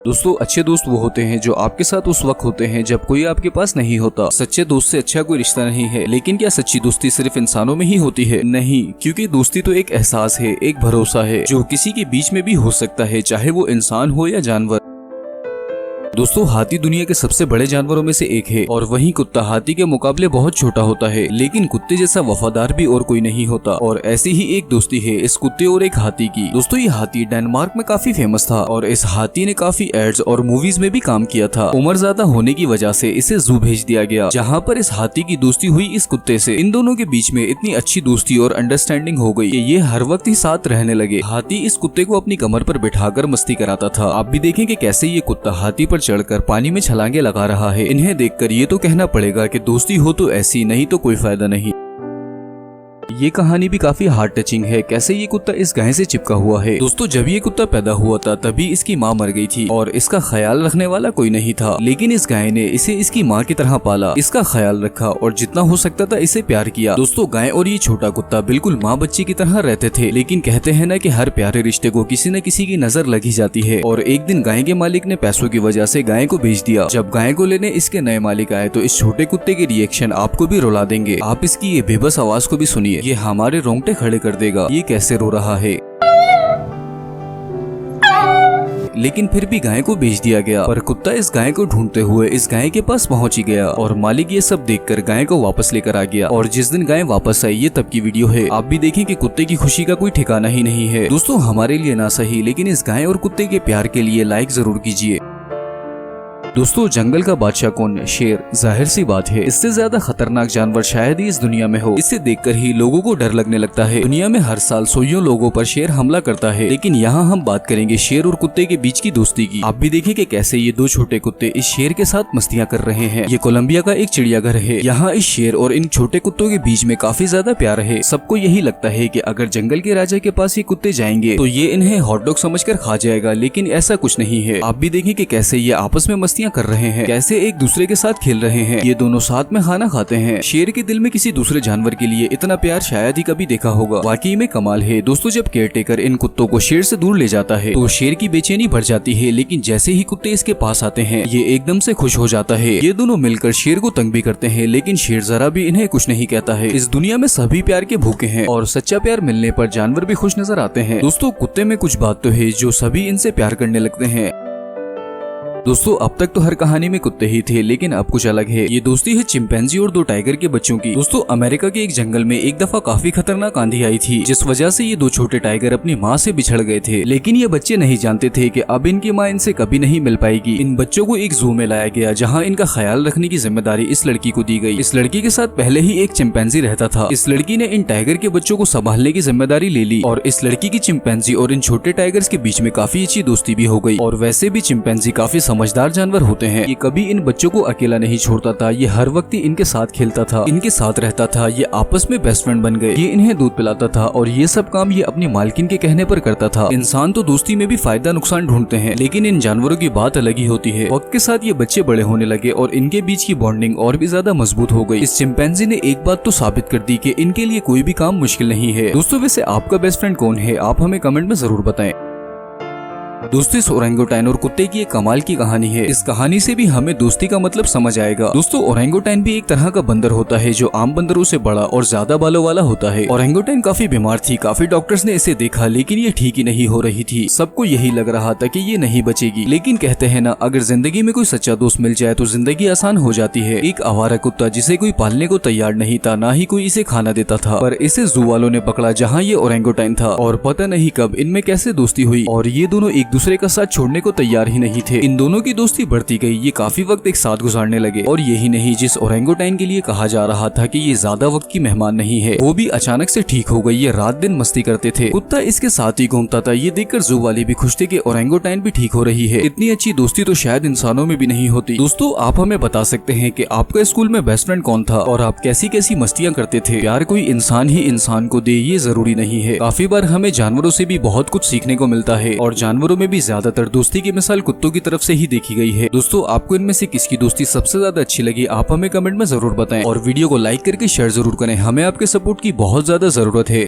दोस्तों, अच्छे दोस्त वो होते हैं जो आपके साथ उस वक्त होते हैं जब कोई आपके पास नहीं होता। सच्चे दोस्त से अच्छा कोई रिश्ता नहीं है। लेकिन क्या सच्ची दोस्ती सिर्फ इंसानों में ही होती है? नहीं, क्योंकि दोस्ती तो एक एहसास है, एक भरोसा है जो किसी के बीच में भी हो सकता है, चाहे वो इंसान हो या जानवर। दोस्तों, हाथी दुनिया के सबसे बड़े जानवरों में से एक है और वहीं कुत्ता हाथी के मुकाबले बहुत छोटा होता है। लेकिन कुत्ते जैसा वफादार भी और कोई नहीं होता। और ऐसी ही एक दोस्ती है इस कुत्ते और एक हाथी की। दोस्तों, ये हाथी डेनमार्क में काफी फेमस था और इस हाथी ने काफी एड्स और मूवीज में भी काम किया था। उम्र ज्यादा होने की वजह से इसे जू भेज दिया गया, जहाँ पर इस हाथी की दोस्ती हुई इस कुत्ते से। इन दोनों के बीच में इतनी अच्छी दोस्ती और अंडरस्टैंडिंग हो गई कि ये हर वक्त ही साथ रहने लगे। हाथी इस कुत्ते को अपनी कमर पर बिठाकर मस्ती कराता था। आप भी देखें कि कैसे ये कुत्ता हाथी पर चढ़कर पानी में छलांगे लगा रहा है। इन्हें देखकर ये तो कहना पड़ेगा कि दोस्ती हो तो ऐसी, नहीं तो कोई फायदा नहीं। ये कहानी भी काफी हार्ट टचिंग है, कैसे ये कुत्ता इस गाय से चिपका हुआ है। दोस्तों, जब ये कुत्ता पैदा हुआ था तभी इसकी माँ मर गई थी और इसका ख्याल रखने वाला कोई नहीं था। लेकिन इस गाय ने इसे इसकी माँ की तरह पाला, इसका ख्याल रखा और जितना हो सकता था इसे प्यार किया। दोस्तों, गाय और ये छोटा कुत्ता बिल्कुल माँ बच्ची की तरह रहते थे। लेकिन कहते हैं ना कि हर प्यारे रिश्ते को किसी न किसी की नजर लगी जाती है। और एक दिन गाय के मालिक ने पैसों की वजह से गाय को बेच दिया। जब गाय को लेने इसके नए मालिक आए तो इस छोटे कुत्ते के रिएक्शन आपको भी रुला देंगे। आप इसकी ये बेबस आवाज को भी सुनिए, ये हमारे रोंगटे खड़े कर देगा। ये कैसे रो रहा है। लेकिन फिर भी गाय को बेच दिया गया। पर कुत्ता इस गाय को ढूंढते हुए इस गाय के पास पहुंच ही गया और मालिक ये सब देखकर गाय को वापस लेकर आ गया। और जिस दिन गाय वापस आई, ये तब की वीडियो है। आप भी देखें कि कुत्ते की खुशी का कोई ठिकाना ही नहीं है। दोस्तों, हमारे लिए ना सही, लेकिन इस गाय और कुत्ते के प्यार के लिए लाइक जरूर कीजिए। दोस्तों, जंगल का बादशाह कौन? शेर। जाहिर सी बात है, इससे ज्यादा खतरनाक जानवर शायद ही इस दुनिया में हो। इसे देखकर ही लोगों को डर लगने लगता है। दुनिया में हर साल सौयों लोगों पर शेर हमला करता है। लेकिन यहाँ हम बात करेंगे शेर और कुत्ते के बीच की दोस्ती की। आप भी देखें कि कैसे ये दो छोटे कुत्ते इस शेर के साथ मस्तियाँ कर रहे हैं। ये कोलंबिया का एक चिड़ियाघर है। यहाँ इस शेर और इन छोटे कुत्तों के बीच में काफी ज्यादा प्यार है। सबको यही लगता है कि अगर जंगल के राजा के पास ये कुत्ते जाएंगे तो ये इन्हें हॉटडॉग समझकर खा जाएगा। लेकिन ऐसा कुछ नहीं है। आप भी देखें कि कैसे ये आपस में मस्तियाँ कर रहे हैं, कैसे एक दूसरे के साथ खेल रहे हैं। ये दोनों साथ में खाना खाते हैं। शेर के दिल में किसी दूसरे जानवर के लिए इतना प्यार शायद ही कभी देखा होगा। वाकई में कमाल है। दोस्तों, जब केयरटेकर इन कुत्तों को शेर से दूर ले जाता है तो शेर की बेचैनी बढ़ जाती है। लेकिन जैसे ही कुत्ते इसके पास आते हैं, ये एकदम से खुश हो जाता है। ये दोनों मिलकर शेर को तंग भी करते हैं, लेकिन शेर जरा भी इन्हें कुछ नहीं कहता है। इस दुनिया में सभी प्यार के भूखे हैं और सच्चा प्यार मिलने पर जानवर भी खुश नजर आते हैं। दोस्तों, कुत्ते में कुछ बात तो है जो सभी इनसे प्यार करने लगते हैं। दोस्तों, अब तक तो हर कहानी में कुत्ते ही थे, लेकिन अब कुछ अलग है। ये दोस्ती है चिंपैंजी और दो टाइगर के बच्चों की। दोस्तों, अमेरिका के एक जंगल में एक दफा काफी खतरनाक आंधी आई थी, जिस वजह से ये दो छोटे टाइगर अपनी माँ से बिछड़ गए थे। लेकिन ये बच्चे नहीं जानते थे कि अब इनकी माँ इनसे कभी नहीं मिल पाएगी। इन बच्चों को एक जू में लाया गया, जहाँ इनका ख्याल रखने की जिम्मेदारी इस लड़की को दी गई। इस लड़की के साथ पहले ही एक चिंपैंजी रहता था। इस लड़की ने इन टाइगर के बच्चों को संभालने की जिम्मेदारी ले ली और इस लड़की की चिंपैंजी और इन छोटे टाइगर्स के बीच में काफी अच्छी दोस्ती भी हो गई। और वैसे भी चिंपैंजी काफी समझदार जानवर होते हैं। ये कभी इन बच्चों को अकेला नहीं छोड़ता था। ये हर वक्त ही इनके साथ खेलता था, इनके साथ रहता था। ये आपस में बेस्ट फ्रेंड बन गए। ये इन्हें दूध पिलाता था और ये सब काम ये अपनी मालकिन के कहने पर करता था। इंसान तो दोस्ती में भी फायदा नुकसान ढूंढते हैं, लेकिन इन जानवरों की बात अलग ही होती है। वक्त के साथ ये बच्चे बड़े होने लगे और इनके बीच की बॉन्डिंग और भी ज्यादा मजबूत हो गई। इस चिंपैंजी ने एक बात तो साबित कर दी कि इनके लिए कोई भी काम मुश्किल नहीं है। दोस्तों, वैसे आपका बेस्ट फ्रेंड कौन है? आप हमें कमेंट में जरूर बताएं। दोस्तों, इस ओरेंगुटान और कुत्ते की एक कमाल की कहानी है। इस कहानी से भी हमें दोस्ती का मतलब समझ आएगा। दोस्तों, ओरेंगुटान भी एक तरह का बंदर होता है जो आम बंदरों से बड़ा और ज्यादा बालों वाला होता है। ओरेंगुटान काफी बीमार थी। काफी डॉक्टर्स ने इसे देखा, लेकिन ये ठीक ही नहीं हो रही थी। सबको यही लग रहा था कि ये नहीं बचेगी। लेकिन कहते हैं ना, अगर जिंदगी में कोई सच्चा दोस्त मिल जाए तो जिंदगी आसान हो जाती है। एक आवारा कुत्ता जिसे कोई पालने को तैयार नहीं था, ना ही कोई इसे खाना देता था, पर इसे जू वालों ने पकड़ा जहाँ ये ओरेंगुटान था। और पता नहीं कब इनमें कैसे दोस्ती हुई और ये दोनों एक दूसरे का साथ छोड़ने को तैयार ही नहीं थे। इन दोनों की दोस्ती बढ़ती गई। ये काफी वक्त एक साथ गुजारने लगे। और यही नहीं, जिस ओरेंगुटान के लिए कहा जा रहा था कि ये ज्यादा वक्त की मेहमान नहीं है, वो भी अचानक से ठीक हो गई। ये रात दिन मस्ती करते थे। कुत्ता इसके साथ ही घूमता था। ये देखकर जू वाले भी खुश थे कि ओरेंगुटान भी ठीक हो रही है। इतनी अच्छी दोस्ती तो शायद इंसानों में भी नहीं होती। दोस्तों, आप हमें बता सकते हैं कि आपका स्कूल में बेस्ट फ्रेंड कौन था और आप कैसी कैसी मस्तियाँ करते थे? प्यार कोई इंसान ही इंसान को दे ये जरूरी नहीं है। काफी बार हमें जानवरों से भी बहुत कुछ सीखने को मिलता है और जानवरों में भी ज्यादातर दोस्ती की मिसाल कुत्तों की तरफ से ही देखी गई है। दोस्तों, आपको इनमें से किसकी दोस्ती सबसे ज्यादा अच्छी लगी? आप हमें कमेंट में जरूर बताएं और वीडियो को लाइक करके शेयर जरूर करें। हमें आपके सपोर्ट की बहुत ज्यादा जरूरत है।